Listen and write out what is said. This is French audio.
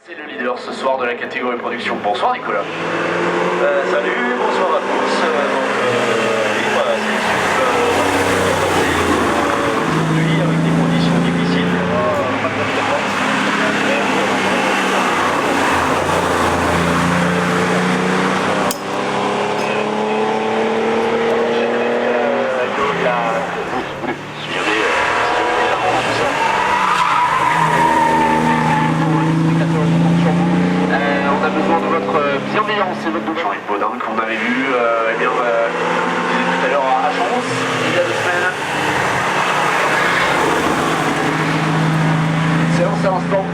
C'est le leader ce soir de la catégorie production. Bonsoir Nicolas. Salut, bonsoir à tous. Oui, voilà, c'est aujourd'hui avec des conditions difficiles. On a besoin de votre bienveillance et votre Jean-Yves Baudin qu'on avait vu comme je disais tout à l'heure à Chance il y a 2 semaines. Séance à l'instant.